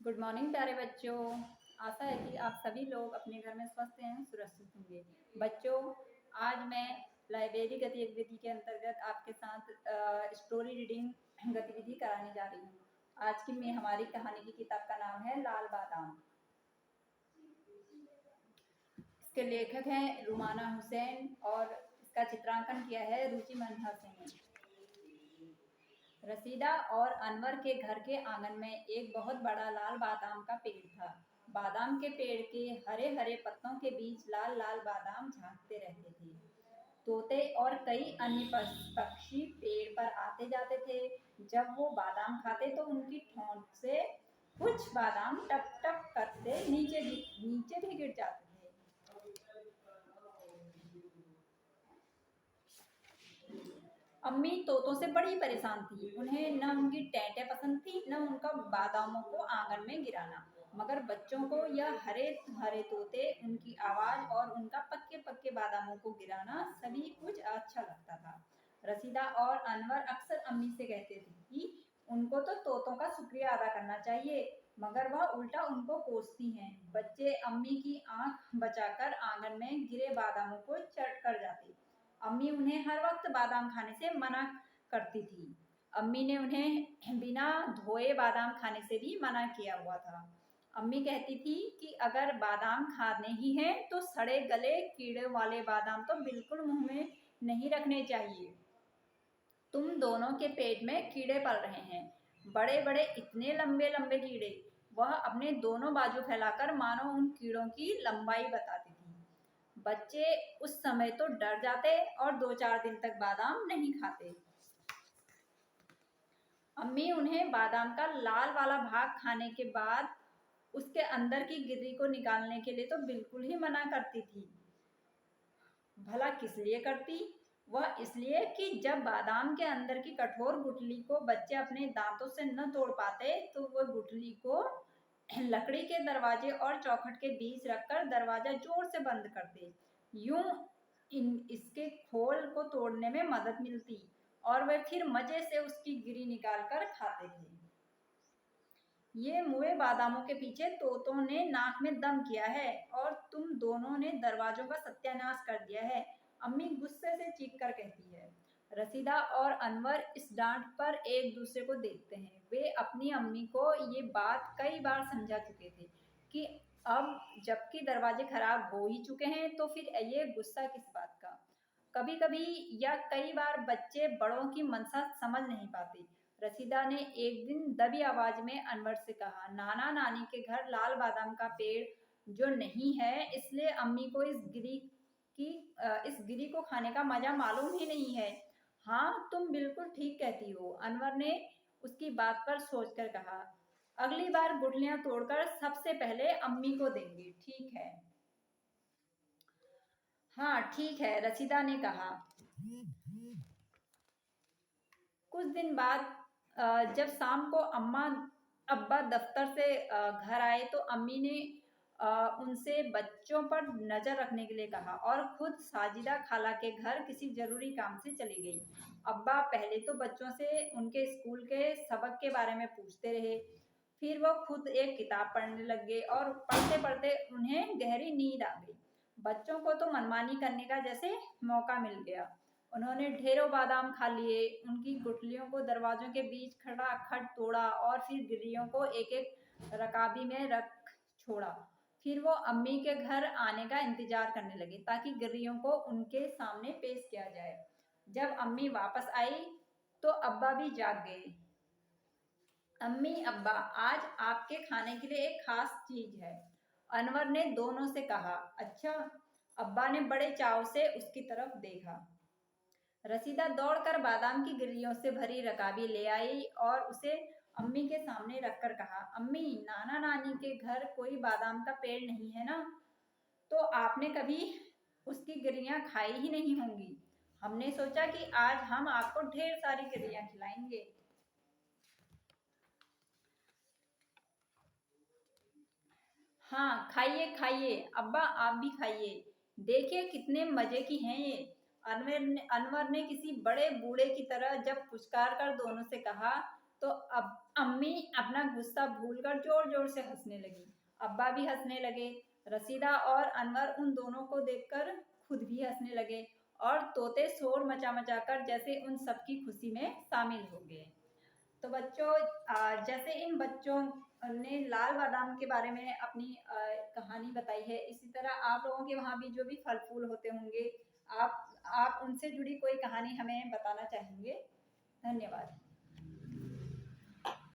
Good morning प्यारे बच्चों। आशा है कि आप सभी लोग अपने घर में स्वस्थ हैं, सुरक्षित होंगे। बच्चों, आज मैं लाइब्रेरी गतिविधि के अंतर्गत आपके साथ स्टोरी रीडिंग गतिविधि कराने जा रही हूँ। आज की हमारी कहानी की किताब का नाम है लाल बादाम। इसके लेखक हैं रुमाना हुसैन और इसका चित्रांकन किया है रुचि मनहर सिंह ने। रसीदा और अनवर के घर के आंगन में एक बहुत बड़ा लाल बादाम का पेड़ था। बादाम के पेड़ के हरे हरे पत्तों के बीच लाल लाल बादाम झांकते रहते थे। तोते और कई अन्य पक्षी पेड़ पर आते जाते थे। जब वो बादाम खाते तो उनकी ठोंठ से कुछ बादाम टप टप करते नीचे भी गिर जाते थे। अम्मी तोतों से बड़ी परेशान थी। उन्हें न उनकी टेंटें पसंद थी, न उनका बादामों को आंगन में गिराना। मगर बच्चों को यह हरे हरे तोते, उनकी आवाज और उनका पक्के पक्के बादामों को गिराना सभी कुछ अच्छा लगता था। रसीदा और अनवर अक्सर अम्मी से कहते थे कि उनको तो तोतों का शुक्रिया अदा करना चाहिए, मगर वह उल्टा उनको कोसती हैं। बच्चे अम्मी की आंख बचाकर आंगन में गिरे बादामों को चट कर जाते। अम्मी उन्हें हर वक्त बादाम खाने से मना करती थी। अम्मी ने उन्हें बिना धोए बादाम खाने से भी मना किया हुआ था। अम्मी कहती थी कि अगर बादाम खाने ही हैं तो सड़े गले कीड़े वाले बादाम तो बिल्कुल मुंह में नहीं रखने चाहिए। तुम दोनों के पेट में कीड़े पल रहे हैं, बड़े बड़े इतने लंबे लंबे कीड़े। वह अपने दोनों बाजू फैलाकर मानो उन कीड़ों की लंबाई बताती थी। बच्चे उस समय तो डर जाते और 2-4 दिन तक बादाम नहीं खाते। अम्मी उन्हें बादाम का लाल वाला भाग खाने के बाद उसके अंदर की गिर्री को निकालने के लिए तो बिल्कुल ही मना करती थी। भला किस लिए करती? वह इसलिए कि जब बादाम के अंदर की कठोर गुठली को बच्चे अपने दांतों से न तोड़ पाते तो वह गुठली को लकड़ी के दरवाजे और चौखट के बीच रखकर दरवाजा जोर से बंद करते। यूं इसके खोल को तोड़ने में मदद मिलती और वे फिर मजे से उसकी गिरी निकालकर खाते थे। ये मुए बादामों के पीछे तोतों ने नाक में दम किया है और तुम दोनों ने दरवाजों का सत्यानाश कर दिया है, अम्मी गुस्से से चीख कर कहती है। रसीदा और अनवर इस डांट पर एक दूसरे को देखते हैं। वे अपनी अम्मी को ये बात कई बार समझा चुके थे कि अब जबकि दरवाजे खराब हो ही चुके हैं तो फिर ये गुस्सा किस बात का। कभी कभी या कई बार बच्चे बड़ों की मनसा समझ नहीं पाते। रसीदा ने एक दिन दबी आवाज में अनवर से कहा, नाना नानी के घर लाल बादाम का पेड़ जो नहीं है, इसलिए अम्मी को इस गिरी को खाने का मजा मालूम ही नहीं है। हाँ, तुम बिल्कुल ठीक कहती हो, अनवर ने उसकी बात पर सोचकर कहा। अगली बार गुठलियां तोड़कर सबसे पहले अम्मी को देंगे, ठीक है? हाँ ठीक है, रसीदा ने कहा। कुछ दिन बाद जब शाम को अम्मा अब्बा दफ्तर से घर आए तो अम्मी ने उनसे बच्चों पर नजर रखने के लिए कहा और खुद साजिदा खाला के घर किसी जरूरी काम से चली गई। अब्बा पहले तो बच्चों से उनके स्कूल के सबक के बारे में पूछते रहे, फिर वो खुद एक किताब पढ़ने लग गए और पढ़ते पढ़ते उन्हें गहरी नींद आ गई। बच्चों को तो मनमानी करने का जैसे मौका मिल गया। उन्होंने ढेरों बादाम खा लिए, उनकी गुठलियों को दरवाजों के बीच खटाखट तोड़ा और फिर गिर्रियों को एक एक रकाबी में रख छोड़ा। फिर वो अम्मी के घर आने का इंतजार करने लगे ताकि गिर्रियों को उनके सामने पेश किया जाए। जब अम्मी वापस आई तो अब्बा भी जाग गए। अम्मी अब्बा, आज आपके खाने के लिए एक खास चीज है, अनवर ने दोनों से कहा। अच्छा? अब्बा ने बड़े चाव से उसकी तरफ देखा। रसीदा दौड़कर बादाम की गिर्रियों से भरी रकाबी ले आई और उसे अम्मी के सामने रखकर कहा, अम्मी, नाना नानी के घर कोई बादाम का पेड़ नहीं है ना? तो आपने कभी उसकी गिर्रियां खाई ही नहीं होंगी। हमने सोचा कि आज हम आपको ढेर सारी गिर्रियां खिलाएंगे। हाँ खाइए खाइए अब्बा, आप भी खाइए, देखिए कितने मजे की हैं ये। अनवर ने किसी बड़े बूढ़े की तरह जब पुचकार कर दोनों से कहा तो अब अम्मी अपना गुस्सा भूलकर जोर-जोर से हँसने लगी। अब्बा भी हँसने लगे। रसीदा और अनवर उन दोनों को देखकर खुद भी हँसने लगे और तोते शोर मचा-मचा कर जैसे उन सबकी खुशी में शामिल हो गए। तो बच्चों जैसे इन बच्चों ने लाल बादाम के बारे में अपनी कहानी बताई है, इसी तरह आप लोगों के वहाँ भी जो भी फल-फूल होते होंगे, आप उनसे जुड़ी कोई कहानी हमें बताना चाहेंगे? धन्यवाद।